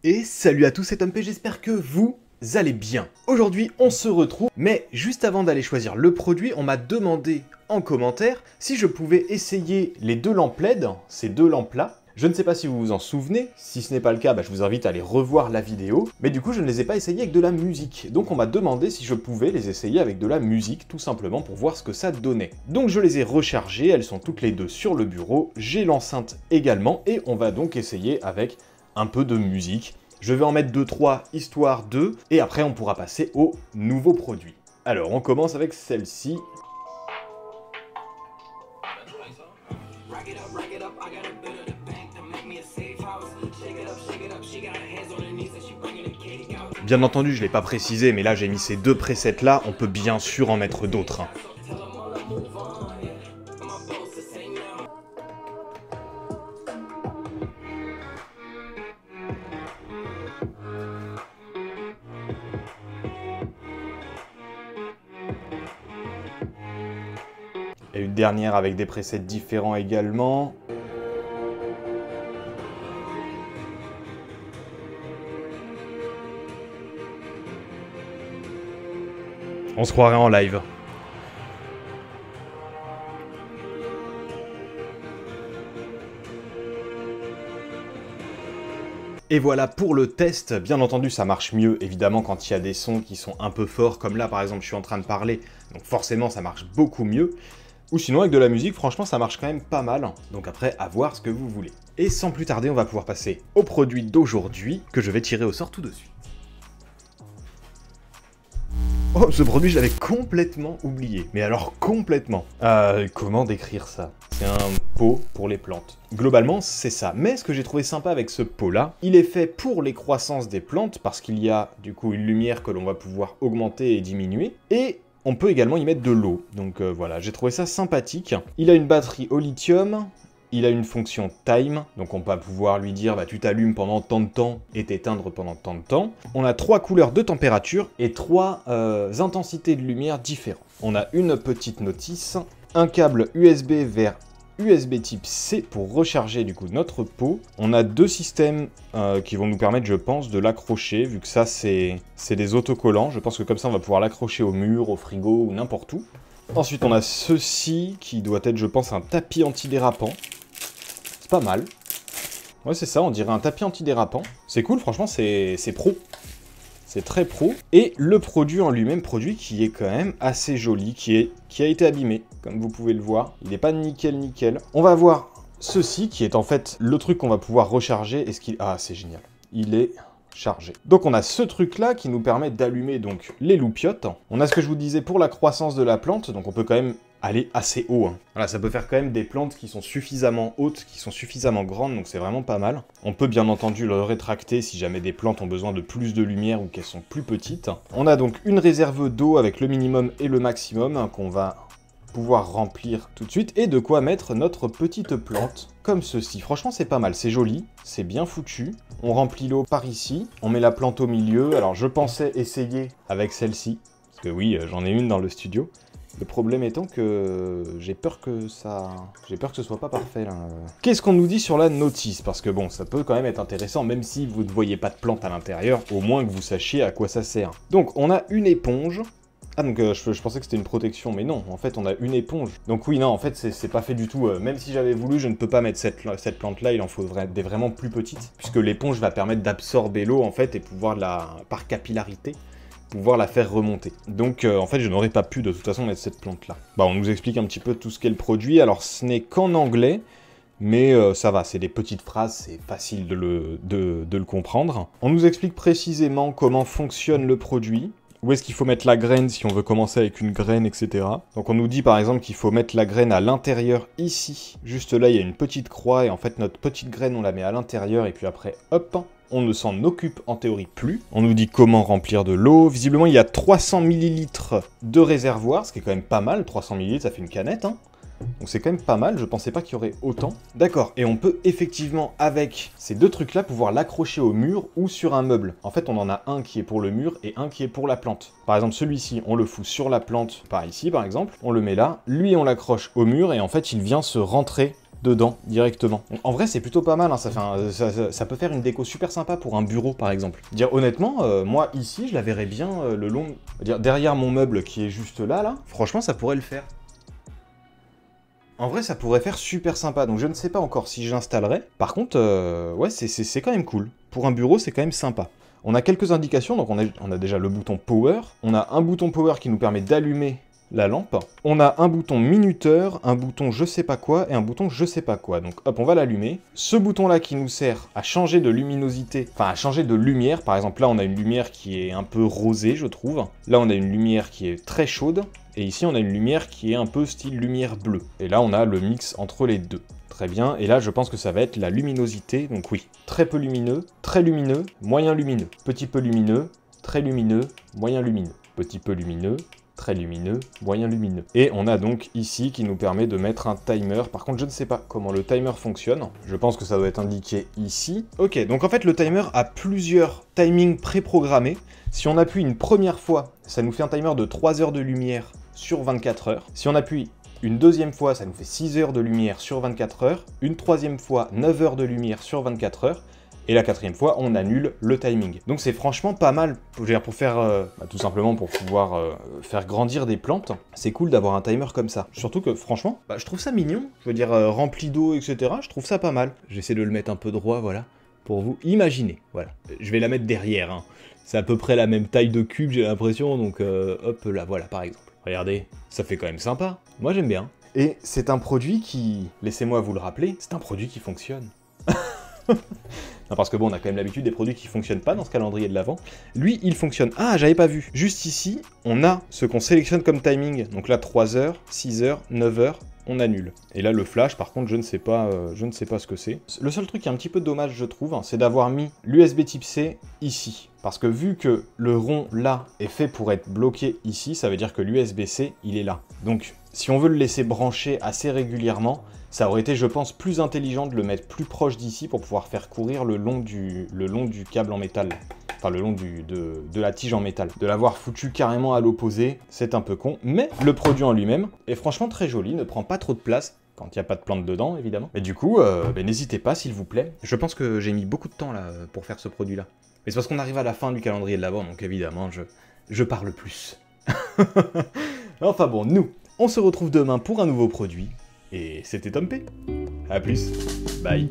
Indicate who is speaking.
Speaker 1: Et salut à tous, c'est Tom P, j'espère que vous allez bien. Aujourd'hui, on se retrouve, mais juste avant d'aller choisir le produit, on m'a demandé en commentaire si je pouvais essayer les deux lampes LED, ces deux lampes-là. Je ne sais pas si vous vous en souvenez, si ce n'est pas le cas, je vous invite à aller revoir la vidéo, mais du coup je ne les ai pas essayés avec de la musique, donc on m'a demandé si je pouvais les essayer avec de la musique, tout simplement pour voir ce que ça donnait. Donc je les ai rechargées, elles sont toutes les deux sur le bureau, j'ai l'enceinte également, et on va donc essayer avec un peu de musique. Je vais en mettre 2-3 histoire de, et après on pourra passer au nouveau produit. Alors on commence avec celle-ci. Bien entendu, je ne l'ai pas précisé, mais là j'ai mis ces deux presets là, on peut bien sûr en mettre d'autres. Et une dernière avec des presets différents également. On se croirait en live. Et voilà pour le test. Bien entendu, ça marche mieux, évidemment, quand il y a des sons qui sont un peu forts, comme là, par exemple, je suis en train de parler, donc forcément, ça marche beaucoup mieux. Ou sinon, avec de la musique, franchement, ça marche quand même pas mal. Donc après, à voir ce que vous voulez. Et sans plus tarder, on va pouvoir passer au produit d'aujourd'hui, que je vais tirer au sort tout de suite. Oh, ce produit, je l'avais complètement oublié. Mais alors, complètement. Comment décrire ça? C'est un pot pour les plantes. Globalement, c'est ça. Mais ce que j'ai trouvé sympa avec ce pot-là, il est fait pour les croissances des plantes, parce qu'il y a, du coup, une lumière que l'on va pouvoir augmenter et diminuer. Et on peut également y mettre de l'eau. Donc voilà, j'ai trouvé ça sympathique. Il a une batterie au lithium. Il a une fonction time, donc on va pouvoir lui dire tu t'allumes pendant tant de temps et t'éteindre pendant tant de temps. On a 3 couleurs de température et 3 intensités de lumière différentes. On a une petite notice, un câble USB vers USB type C pour recharger du coup notre pot. On a 2 systèmes qui vont nous permettre, je pense, de l'accrocher, vu que ça c'est des autocollants. Je pense que comme ça on va pouvoir l'accrocher au mur, au frigo ou n'importe où. Ensuite on a ceci qui doit être, je pense, un tapis antidérapant. Pas mal. Ouais, c'est ça, on dirait un tapis antidérapant. C'est cool, franchement, c'est pro. C'est très pro. Et le produit en lui-même, produit qui est quand même assez joli, qui a été abîmé, comme vous pouvez le voir. Il n'est pas nickel. On va voir ceci, qui est en fait le truc qu'on va pouvoir recharger. Ah, c'est génial. Il est chargé. Donc on a ce truc-là qui nous permet d'allumer donc les loupiottes. On a ce que je vous disais pour la croissance de la plante, donc on peut quand même aller assez haut. Voilà, ça peut faire quand même des plantes qui sont suffisamment hautes, qui sont suffisamment grandes, donc c'est vraiment pas mal. On peut bien entendu le rétracter si jamais des plantes ont besoin de plus de lumière ou qu'elles sont plus petites. On a donc une réserve d'eau avec le minimum et le maximum qu'on va pouvoir remplir tout de suite, et de quoi mettre notre petite plante, comme ceci. Franchement, c'est pas mal, c'est joli, c'est bien foutu. On remplit l'eau par ici, on met la plante au milieu. Alors, je pensais essayer avec celle-ci, parce que oui, j'en ai une dans le studio. Le problème étant que j'ai peur que ce soit pas parfait, là. Qu'est-ce qu'on nous dit sur la notice? Parce que bon, ça peut quand même être intéressant, même si vous ne voyez pas de plante à l'intérieur, au moins que vous sachiez à quoi ça sert. Donc, on a une éponge. Ah, donc je pensais que c'était une protection, mais non, en fait on a une éponge. Donc oui, non, en fait c'est pas fait du tout. Même si j'avais voulu, je ne peux pas mettre cette plante-là, il en faudrait des vraiment plus petites, puisque l'éponge va permettre d'absorber l'eau, en fait, et pouvoir par capillarité, pouvoir la faire remonter. Donc en fait je n'aurais pas pu de toute façon mettre cette plante-là. On nous explique un petit peu tout ce qu'est le produit. Alors ce n'est qu'en anglais, mais ça va, c'est des petites phrases, c'est facile de le comprendre. On nous explique précisément comment fonctionne le produit. Où est-ce qu'il faut mettre la graine si on veut commencer avec une graine, etc. Donc on nous dit par exemple qu'il faut mettre la graine à l'intérieur ici. Juste là, il y a une petite croix et en fait notre petite graine, on la met à l'intérieur et puis après, hop, on ne s'en occupe en théorie plus. On nous dit comment remplir de l'eau. Visiblement, il y a 300 ml de réservoir, ce qui est quand même pas mal. 300 ml, ça fait une canette, hein. Donc c'est quand même pas mal, je pensais pas qu'il y aurait autant. D'accord, et on peut effectivement, avec ces deux trucs-là, pouvoir l'accrocher au mur ou sur un meuble. En fait, on en a un qui est pour le mur et un qui est pour la plante. Par exemple, celui-ci, on le fout sur la plante, par ici, par exemple. On le met là. Lui, on l'accroche au mur et en fait, il vient se rentrer dedans directement. Donc, en vrai, c'est plutôt pas mal, hein. Ça peut faire une déco super sympa pour un bureau, par exemple. Dire honnêtement, moi, ici, je la verrais bien le long... Dire derrière mon meuble qui est juste là, franchement, ça pourrait le faire. En vrai, ça pourrait faire super sympa, donc je ne sais pas encore si j'installerai. Par contre, ouais, c'est quand même cool. Pour un bureau, c'est quand même sympa. On a quelques indications, donc on a déjà le bouton Power. On a un bouton Power qui nous permet d'allumer la lampe. On a un bouton minuteur, un bouton je sais pas quoi et un bouton je sais pas quoi. Donc hop, on va l'allumer. Ce bouton-là qui nous sert à changer de luminosité, enfin à changer de lumière. Par exemple, là, on a une lumière qui est un peu rosée, je trouve. Là, on a une lumière qui est très chaude. Et ici, on a une lumière qui est un peu style lumière bleue. Et là, on a le mix entre les deux. Très bien. Et là, je pense que ça va être la luminosité. Donc oui, très peu lumineux, très lumineux, moyen lumineux. Petit peu lumineux, très lumineux, moyen lumineux. Petit peu lumineux, très lumineux, moyen lumineux. Et on a donc ici qui nous permet de mettre un timer. Par contre, je ne sais pas comment le timer fonctionne. Je pense que ça doit être indiqué ici. Ok, donc en fait, le timer a plusieurs timings préprogrammés. Si on appuie une première fois, ça nous fait un timer de 3 heures de lumière sur 24 heures. Si on appuie une deuxième fois, ça nous fait 6 heures de lumière sur 24 heures. Une troisième fois, 9 heures de lumière sur 24 heures. Et la quatrième fois, on annule le timing. Donc c'est franchement pas mal pour faire, tout simplement pour pouvoir faire grandir des plantes. C'est cool d'avoir un timer comme ça. Surtout que franchement, je trouve ça mignon. Je veux dire, rempli d'eau, etc. Je trouve ça pas mal. J'essaie de le mettre un peu droit, voilà, pour vous imaginer. Voilà, je vais la mettre derrière, hein. C'est à peu près la même taille de cube, j'ai l'impression, donc hop là, voilà, par exemple. Regardez, ça fait quand même sympa. Moi, j'aime bien. Et c'est un produit qui, laissez-moi vous le rappeler, c'est un produit qui fonctionne. Non, parce que bon, on a quand même l'habitude des produits qui fonctionnent pas dans ce calendrier de l'Avent. Lui, il fonctionne. Ah, j'avais pas vu. Juste ici, on a ce qu'on sélectionne comme timing. Donc là, 3 heures, 6 heures, 9 heures, on annule. Et là, le flash, par contre, je ne sais pas ce que c'est. Le seul truc qui est un petit peu dommage, je trouve, hein, c'est d'avoir mis l'USB type C ici. Parce que vu que le rond, là, est fait pour être bloqué ici, ça veut dire que l'USB-C, il est là. Donc, si on veut le laisser brancher assez régulièrement, ça aurait été, je pense, plus intelligent de le mettre plus proche d'ici pour pouvoir faire courir le long du câble en métal. Enfin, le long de la tige en métal. De l'avoir foutu carrément à l'opposé, c'est un peu con. Mais le produit en lui-même est franchement très joli, ne prend pas trop de place. Quand il n'y a pas de plantes dedans, évidemment. Mais du coup, n'hésitez pas, s'il vous plaît. Je pense que j'ai mis beaucoup de temps là pour faire ce produit-là. Mais c'est parce qu'on arrive à la fin du calendrier de l'Avent, donc évidemment, je parle plus. Enfin bon, nous, on se retrouve demain pour un nouveau produit. Et c'était Tom P. A plus. Bye.